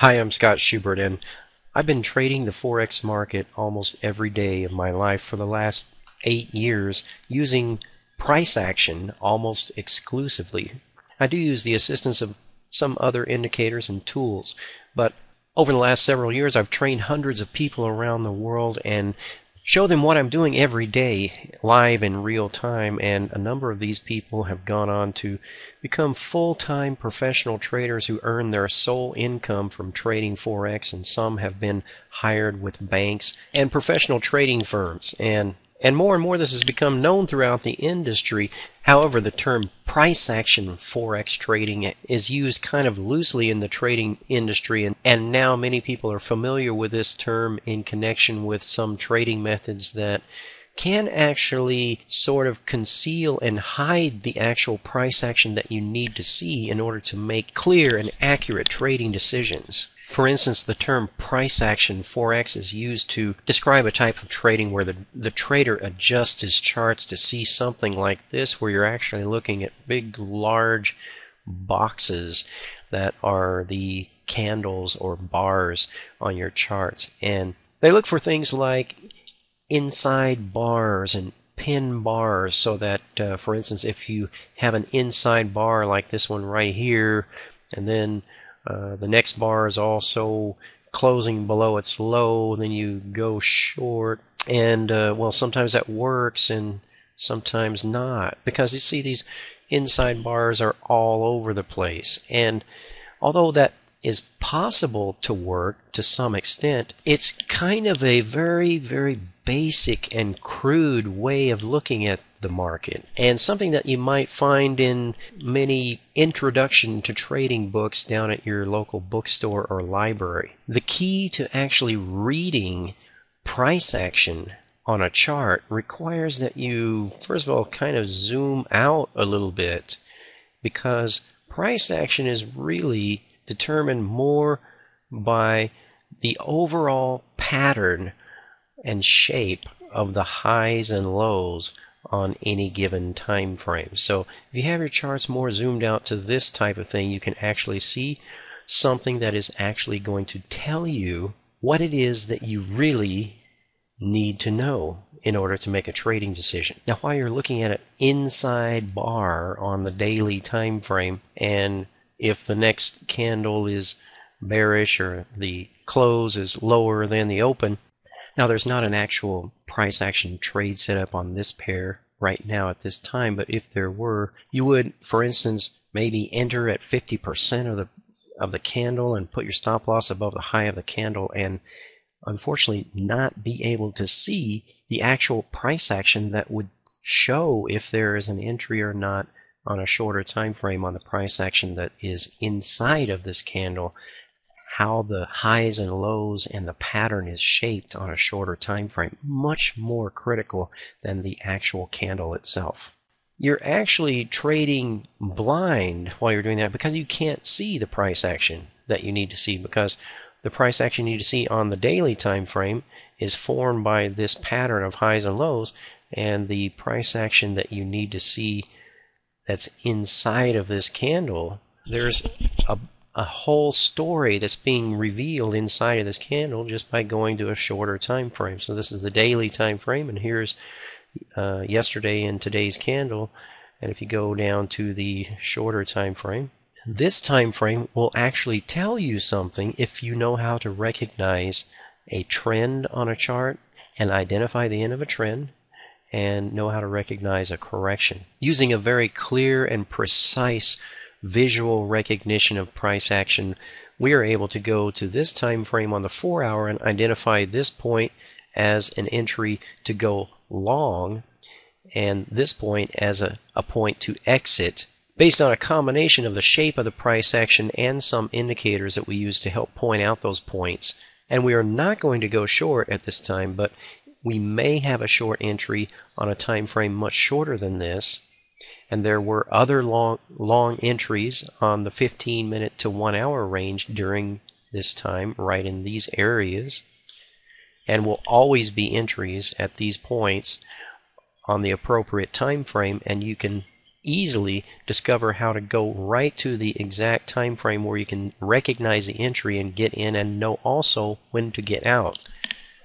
Hi, I'm Scott Schubert, and I've been trading the Forex market almost every day of my life for the last 8 years using price action almost exclusively. I do use the assistance of some other indicators and tools, but over the last several years I've trained hundreds of people around the world and show them what I'm doing every day live in real time, and a number of these people have gone on to become full-time professional traders who earn their sole income from trading Forex, and some have been hired with banks and professional trading firms. And more this has become known throughout the industry. However, the term price action Forex trading is used kind of loosely in the trading industry, and now many people are familiar with this term in connection with some trading methods that can actually sort of conceal and hide the actual price action that you need to see in order to make clear and accurate trading decisions. For instance, the term price action Forex is used to describe a type of trading where the trader adjusts his charts to see something like this, where you're actually looking at big, large boxes that are the candles or bars on your charts. And they look for things like inside bars and pin bars, so that, for instance, if you have an inside bar like this one right here, and then the next bar is also closing below its low, then you go short, and well, sometimes that works and sometimes not, because you see these inside bars are all over the place. And although that is possible to work to some extent, it's kind of a very basic and crude way of looking at the market, and something that you might find in many introduction to trading books down at your local bookstore or library. The key to actually reading price action on a chart requires that you, first of all, kind of zoom out a little bit, because price action is really determined more by the overall pattern and shape of the highs and lows on any given time frame. So if you have your charts more zoomed out to this type of thing, you can actually see something that is actually going to tell you what it is that you really need to know in order to make a trading decision. Now, while you're looking at an inside bar on the daily time frame, and if the next candle is bearish or the close is lower than the open, now, there's not an actual price action trade set up on this pair right now at this time, but if there were, you would, for instance, maybe enter at 50% of the candle and put your stop loss above the high of the candle, and unfortunately not be able to see the actual price action that would show if there is an entry or not on a shorter time frame on the price action that is inside of this candle, how the highs and lows and the pattern is shaped on a shorter time frame. Much more critical than the actual candle itself. You're actually trading blind while you're doing that, because you can't see the price action that you need to see, because the price action you need to see on the daily time frame is formed by this pattern of highs and lows, and the price action that you need to see that's inside of this candle, there's a whole story that's being revealed inside of this candle just by going to a shorter time frame. So this is the daily time frame, and here's yesterday and today's candle. And if you go down to the shorter time frame, this time frame will actually tell you something if you know how to recognize a trend on a chart and identify the end of a trend, and know how to recognize a correction. Using a very clear and precise visual recognition of price action, we are able to go to this time frame on the 4-hour and identify this point as an entry to go long, and this point as a point to exit, based on a combination of the shape of the price action and some indicators that we use to help point out those points. And we are not going to go short at this time, but we may have a short entry on a time frame much shorter than this. And there were other long entries on the 15-minute to 1-hour range during this time, right in these areas. And will always be entries at these points on the appropriate time frame, and you can easily discover how to go right to the exact time frame where you can recognize the entry and get in, and know also when to get out.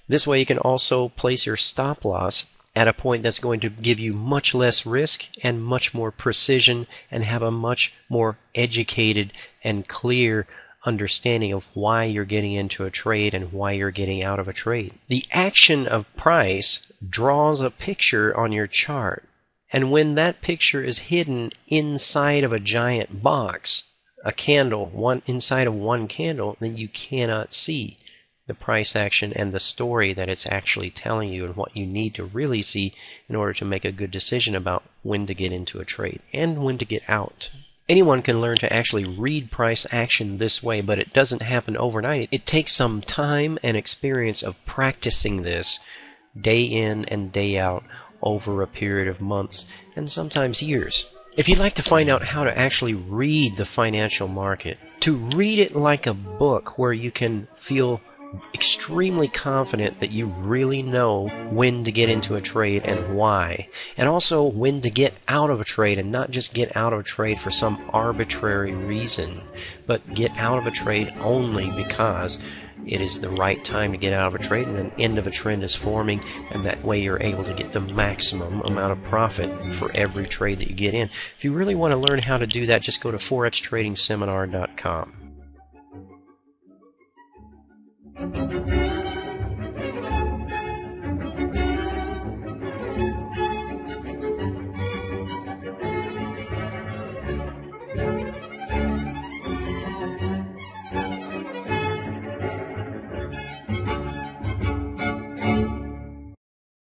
This way you can also place your stop loss at a point that's going to give you much less risk and much more precision, and have a much more educated and clear understanding of why you're getting into a trade and why you're getting out of a trade. The action of price draws a picture on your chart, and when that picture is hidden inside of a giant box, a candle, inside of one candle, then you cannot see the price action and the story that it's actually telling you, and what you need to really see in order to make a good decision about when to get into a trade and when to get out. Anyone can learn to actually read price action this way, but it doesn't happen overnight. It takes some time and experience of practicing this day in and day out over a period of months and sometimes years. If you'd like to find out how to actually read the financial market, to read it like a book where you can feel extremely confident that you really know when to get into a trade and why, and also when to get out of a trade, and not just get out of a trade for some arbitrary reason, but get out of a trade only because it is the right time to get out of a trade and an end of a trend is forming, and that way you're able to get the maximum amount of profit for every trade that you get in. If you really want to learn how to do that, just go to forextradingseminar.com.